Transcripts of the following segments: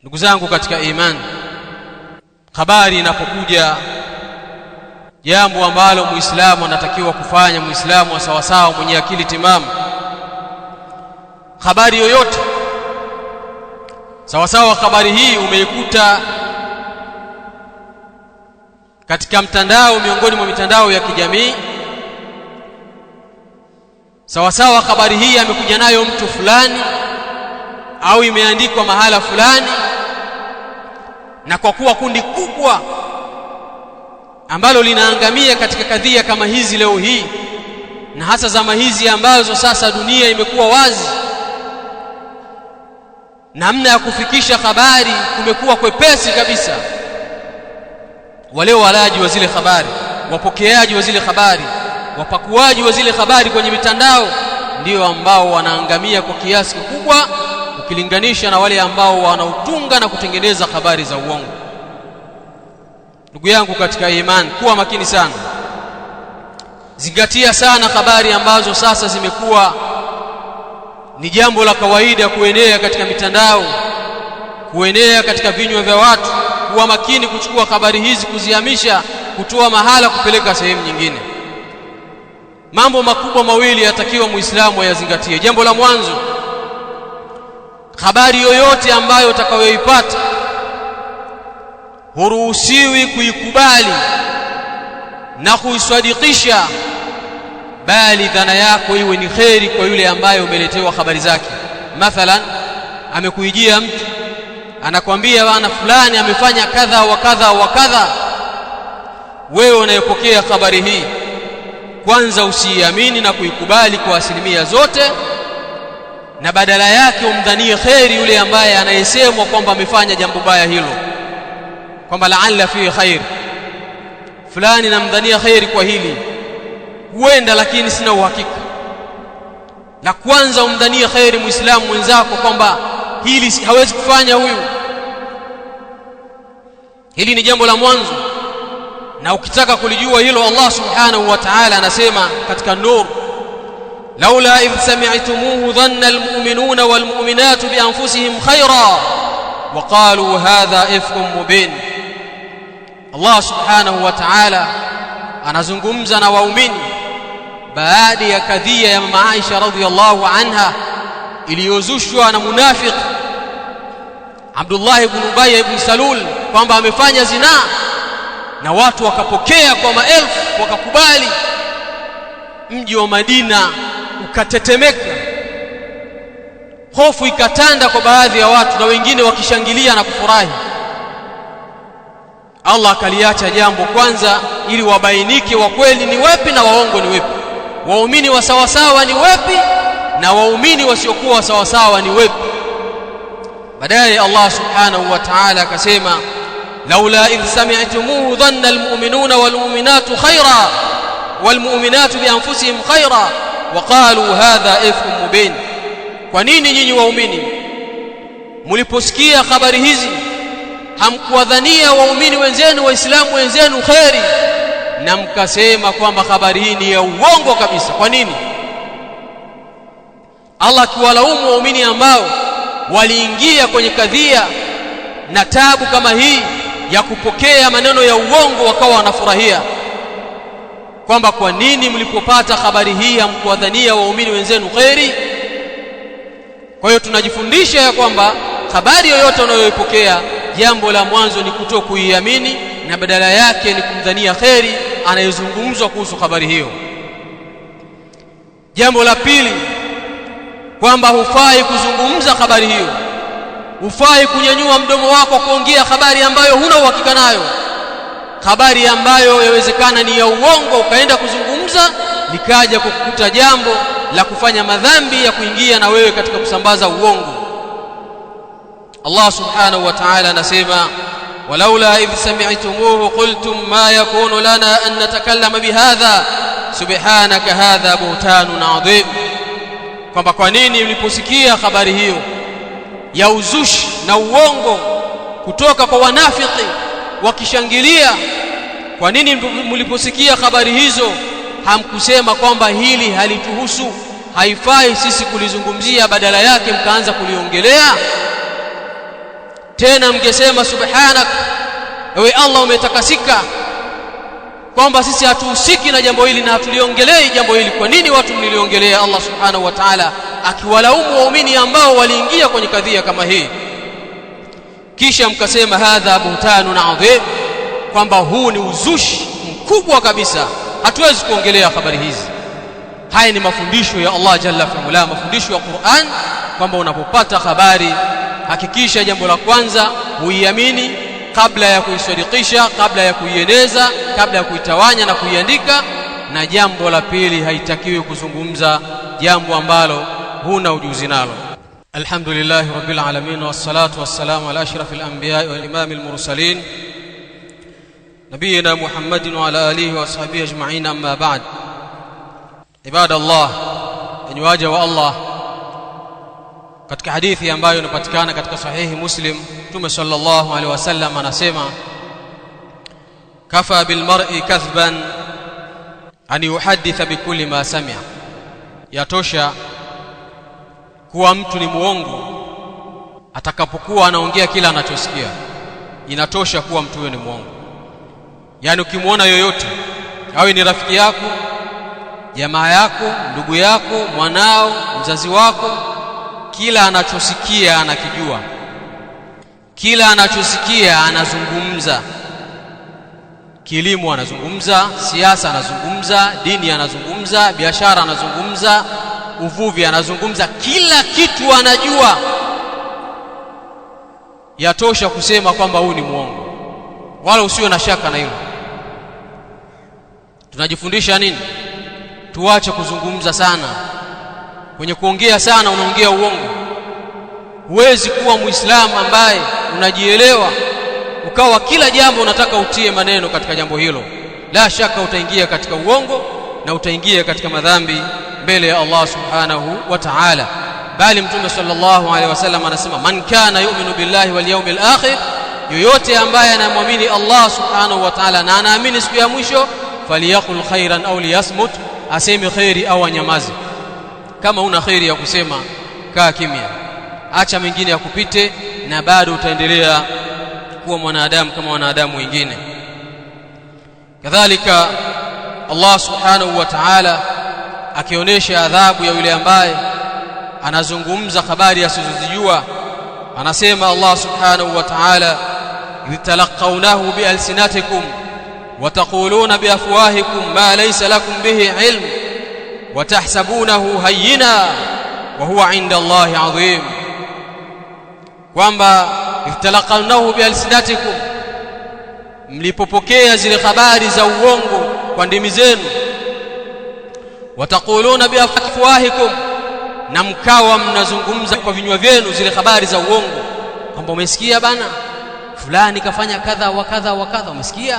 Ndugu zangu katika imani, habari inapokuja jambo ambalo muislamu anatakiwa kufanya, muislamu wa sawasawa mwenye akili timamu, habari yoyote sawasawa, habari hii umeikuta katika mtandao, miongoni mwa mitandao ya kijamii, sawasawa habari hii amekuja nayo mtu fulani au imeandikwa mahala fulani, na kwa kuwa kundi kubwa ambalo linaangamia katika kadhia kama hizi leo hii, na hasa zama hizi ambazo sasa dunia imekuwa wazi, namna ya kufikisha habari kumekuwa kwepesi kabisa. Wale walaji wa zile habari, wapokeaji wa zile habari, wapakuaji wa zile habari kwenye mitandao ndio ambao wanaangamia kwa kiasi kikubwa ukilinganisha na wale ambao wanautunga na kutengeneza habari za uongo. Ndugu yangu katika imani, kuwa makini sana, zingatia sana habari ambazo sasa zimekuwa ni jambo la kawaida kuenea katika mitandao, kuenea katika vinywa vya watu. Kuwa makini kuchukua habari hizi, kuzihamisha, kutoa mahala, kupeleka sehemu nyingine. Mambo makubwa mawili yatakiwa muislamu ayazingatie. Jambo la mwanzo, habari yoyote ambayo utakayoipata huruhusiwi kuikubali na kuisadikisha, bali dhana yako iwe ni kheri kwa yule ambaye umeletewa habari zake. Mathalan, amekuijia mtu anakwambia bwana fulani amefanya kadha wa kadha wa kadha. Wewe unayepokea habari hii, kwanza usiamini na kuikubali kwa asilimia zote, na badala yake umdhanie kheri yule ambaye anayesemwa kwamba amefanya jambo baya hilo, kwamba laalla fi khair fulani, namdhania kheri kwa hili, huenda lakini sina uhakika. Na kwanza umdhanie kheri muislamu mwenzako kwamba hili hawezi kufanya huyu. Hili ni jambo la mwanzo, na ukitaka kulijua hilo, Allah subhanahu wa ta'ala anasema katika Nur, laula idh sami'tumuhu dhanna almu'minuna walmu'minatu bianfusihim khaira wa qalu hadha ifkum mubin. Allah subhanahu wa ta'ala anazungumza na waumini baada ya kadhia ya mama Aisha radhiyallahu anha iliyozushwa na munafiki Abdullah ibn Ubay ibn Salul kwamba amefanya zinaa, na watu wakapokea kwa maelfu, wakakubali. Mji wa Madina ukatetemeka, hofu ikatanda kwa baadhi ya watu, na wengine wakishangilia na kufurahi. Allah akaliacha jambo kwanza ili wabainike wa kweli ni wapi na waongo ni wapi, waumini wa sawasawa ni wapi na waumini wasiokuwa wa sawasawa ni wapi. Baadaye Allah subhanahu wa ta'ala akasema, laula idh sami'tumuhu dhanna almu'minuna walmu'minatu khaira walmu'minatu bianfusihim khaira wa qalu hadha ifkum mubin. Kwa nini nyinyi waumini mliposikia habari hizi hamkuwadhania waumini wenzenu, waislamu wenzenu kheri, na mkasema kwamba habari hii ni ya uongo kabisa? Kwa nini? Allah akiwalaumu waumini ambao waliingia kwenye kadhia na tabu kama hii ya kupokea maneno ya uongo, wakawa wanafurahia kwamba kwa nini mlipopata habari hii hamkuwadhania waumini wenzenu kheri. Kwa hiyo tunajifundisha ya kwamba habari yoyote unayoipokea, jambo la mwanzo ni kutokuiamini, na badala yake ni kumdhania kheri anayezungumzwa kuhusu habari hiyo. Jambo la pili, kwamba hufai kuzungumza habari hiyo, hufai kunyanyua mdomo wako kuongea habari ambayo huna uhakika nayo, habari ambayo yawezekana ni ya uongo, ukaenda kuzungumza likaja kukukuta jambo la kufanya madhambi ya kuingia na wewe katika kusambaza uongo. Allah subhanahu wa ta'ala anasema, walaula idh sami'tumuhu qultum ma yakunu lana an natakallama bihadha subhanaka hadha buhtanun adhim. Kwamba kwa nini mliposikia habari hiyo ya uzushi na uongo kutoka kwa wanafiki wakishangilia, kwa nini mliposikia habari hizo hamkusema kwamba hili halituhusu, haifai sisi kulizungumzia, badala yake mkaanza kuliongelea? tena mngesema subhanak, ewe Allah umetakasika, kwamba sisi hatuhusiki na jambo hili na hatuliongelei jambo hili. Kwa nini watu mliliongelea? Allah subhanahu wa ta'ala akiwalaumu waumini ambao waliingia kwenye kadhia kama hii. Kisha mkasema hadha buhtanun adhim, kwamba huu ni uzushi mkubwa kabisa, hatuwezi kuongelea habari hizi. Haya ni mafundisho ya Allah jalla fi'ala, mafundisho ya Qur'an, kwamba unapopata habari hakikisha jambo la kwanza uiamini kabla ya kuisadikisha, kabla ya kuieneza, kabla ya kuitawanya na kuiandika. Na jambo la pili, haitakiwi kuzungumza jambo ambalo huna ujuzi nalo. Alhamdulillahi rabbil alamin, wassalatu wassalamu ala ashrafil anbiya wal imamil mursalin nabiyina Muhammadin wa ala alihi wa ashabihi ajma'in, amma ba'd. Ibadallah, enyi waja wa Allah, katika hadithi ambayo inapatikana katika sahihi Muslim, Mtume sallallahu alaihi wasallam anasema kafa bil mar'i kadhban an yuhadditha bikulli ma sami'a, yatosha kuwa mtu ni muongo atakapokuwa anaongea kila anachosikia. Inatosha kuwa mtu huyo ni muongo. Yani ukimwona yoyote, awe ni rafiki yako, jamaa yako, ndugu yako, mwanao, mzazi wako, kila anachosikia anakijua, kila anachosikia anazungumza. Kilimo anazungumza, siasa anazungumza, dini anazungumza, biashara anazungumza, uvuvi anazungumza, kila kitu anajua. Yatosha kusema kwamba huyu ni muongo, wala usiwe na shaka na hilo. Tunajifundisha nini? Tuache kuzungumza sana. Kwenye kuongea sana unaongea uongo. Huwezi kuwa Muislamu ambaye unajielewa ukawa kila jambo unataka utie maneno katika jambo hilo. La shaka utaingia katika uongo na utaingia katika madhambi mbele ya Allah subhanahu wa ta'ala. Bali Mtume sallallahu alaihi wasallam anasema man kana yu'minu billahi wal yawmil akhir, yoyote ambaye anamwamini Allah subhanahu wa ta'ala na anaamini siku ya mwisho, faliyaqul khairan aw liyasmut, aseme khairi au anyamaze. Kama una khairi ya kusema, kaa kimya, acha mengine ya kupite, na bado utaendelea kuwa mwanadamu kama wanadamu wengine. Kadhalika Allah subhanahu wa ta'ala akionyesha adhabu ya yule ambaye anazungumza habari asizozijua, anasema Allah subhanahu wa ta'ala talaqawnahu bi alsinatikum wa taquluna bi afwahikum ma laysa lakum bihi ilm wa tahsabunahu hayyina wa huwa 'inda Allahi 'azim, kwamba talaqawnahu bi alsinatikum, mlipopokea zile habari za uongo kwa ndimi zenu, wataquluna bi afwahikum, na mkawa mnazungumza kwa vinywa vyenu zile habari za uongo, kwamba umesikia bana fulani kafanya kadha wa kadha wa kadha, umesikia?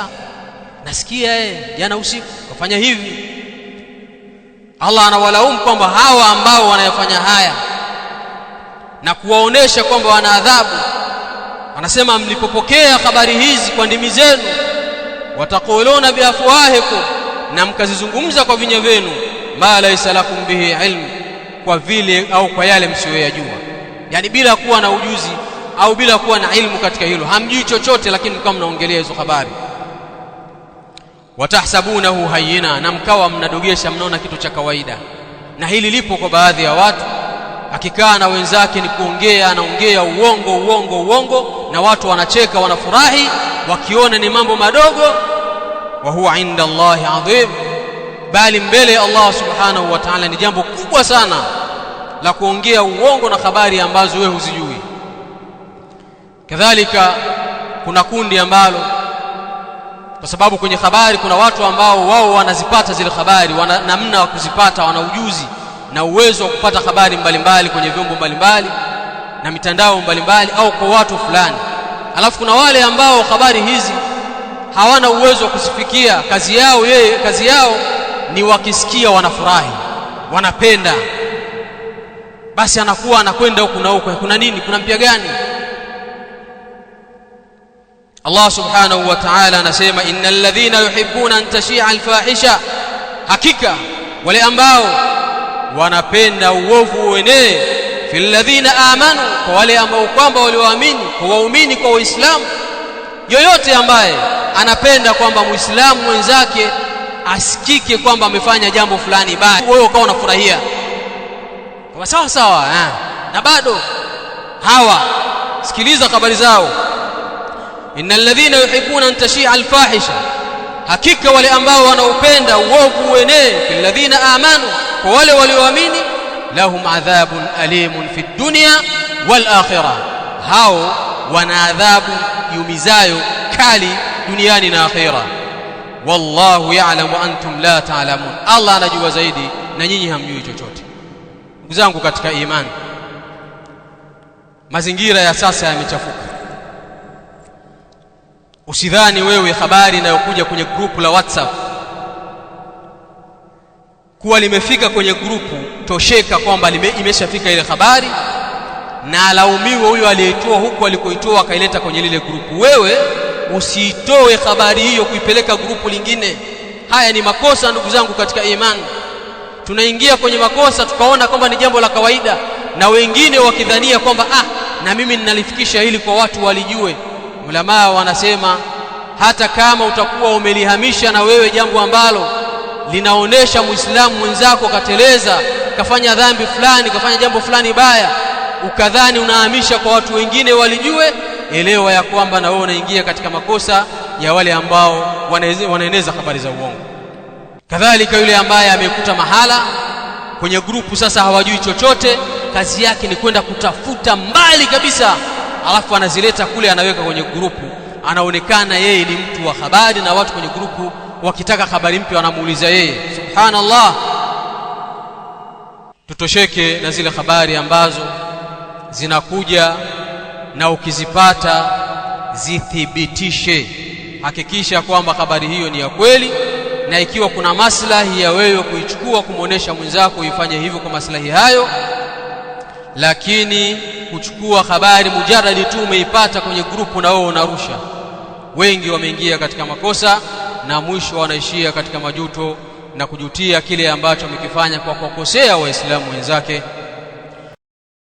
Nasikia jana usiku kafanya hivi. Allah anawalaumu kwamba hawa ambao wanayafanya haya na kuwaonesha kwamba wana adhabu. Anasema mlipopokea habari hizi kwa ndimi zenu, wataquluna bi afwahikum, na mkazizungumza kwa vinywa vyenu, ma laysa lakum bihi ilm, kwa vile au kwa yale msiyoyajua. Yani bila kuwa na ujuzi au bila kuwa na ilmu katika hilo, hamjui chochote, lakini mkawa mnaongelea hizo habari. Watahsabunahu hayyina, na mkawa mnadogesha, mnaona kitu cha kawaida. Na hili lipo kwa baadhi ya watu, akikaa na wenzake ni kuongea, anaongea uongo, na watu wanacheka, wanafurahi wakiona ni mambo madogo. Wa huwa 'inda Allahi 'azim, bali mbele ya Allah subhanahu wa ta'ala ni jambo kubwa sana la kuongea uongo na habari ambazo wewe huzijui. Kadhalika kuna kundi ambalo, kwa sababu kwenye habari kuna watu ambao wao wanazipata zile habari, wana namna wa kuzipata, wana ujuzi na uwezo wa kupata habari mbalimbali kwenye vyombo mbalimbali na mitandao mbalimbali au kwa watu fulani. Alafu kuna wale ambao habari hizi hawana uwezo wa kusifikia. Kazi yao ni wakisikia wanafurahi, wanapenda, basi anakuwa anakwenda huku na huku. Kuna nini? Kuna mpya gani? Allah subhanahu wa ta'ala anasema innal ladhina yuhibbuna an tashi'a al-fahisha, hakika wale ambao wanapenda uovu uenee, fil ladhina amanu, kwa wale ambao kwamba walioamini, kwa waumini, kwa waislamu. Yoyote ambaye anapenda kwamba muislamu mwenzake asikike kwamba amefanya jambo fulani baya, wewe ukawa unafurahia kwa sawa sawa, na bado hawa, sikiliza habari zao. innal ladhina yuhibbuna an tashia alfahisha, hakika wale ambao wanaupenda uovu uenee, fil ladhina amanu, kwa wale walioamini, lahum adhabun alimun fid dunya wal akhirah, hao wana adhabu yumizayo kali duniani na akhira. Wallahu ya'lamu antum la ta'lamun, Allah anajua zaidi na nyinyi hamjui chochote. Ndugu zangu katika imani, mazingira ya sasa yamechafuka. Usidhani wewe habari inayokuja kwenye grupu la WhatsApp kuwa limefika kwenye grupu tosheka kwamba imeshafika ile habari na alaumiwe huyo aliyetoa huko alikoitoa akaileta kwenye lile grupu. Wewe usiitoe habari hiyo kuipeleka grupu lingine. Haya ni makosa ndugu zangu katika imani. Tunaingia kwenye makosa tukaona kwamba ni jambo la kawaida, na wengine wakidhania kwamba na mimi ninalifikisha hili kwa watu walijue. Ulama wanasema hata kama utakuwa umelihamisha na wewe jambo ambalo linaonesha muislamu mwenzako kateleza, kafanya dhambi fulani, kafanya jambo fulani baya, ukadhani unahamisha kwa watu wengine walijue, elewa ya kwamba na wewe unaingia katika makosa ya wale ambao wanaeneza habari za uongo. Kadhalika yule ambaye amekuta mahala kwenye grupu sasa hawajui chochote, kazi yake ni kwenda kutafuta mbali kabisa, alafu anazileta kule anaweka kwenye grupu, anaonekana yeye ni mtu wa habari, na watu kwenye grupu wakitaka habari mpya wanamuuliza yeye. Subhanallah, tutosheke na zile habari ambazo zinakuja, na ukizipata zithibitishe. Hakikisha kwamba habari hiyo ni ya kweli, na ikiwa kuna maslahi ya wewe kuichukua kumuonesha mwenzako, uifanye hivyo kwa maslahi hayo. Lakini kuchukua habari mujarradi tu umeipata kwenye grupu na wewe unarusha, wengi wameingia katika makosa na mwisho wanaishia katika majuto na kujutia kile ambacho wamekifanya kwa kuwakosea waislamu wenzake.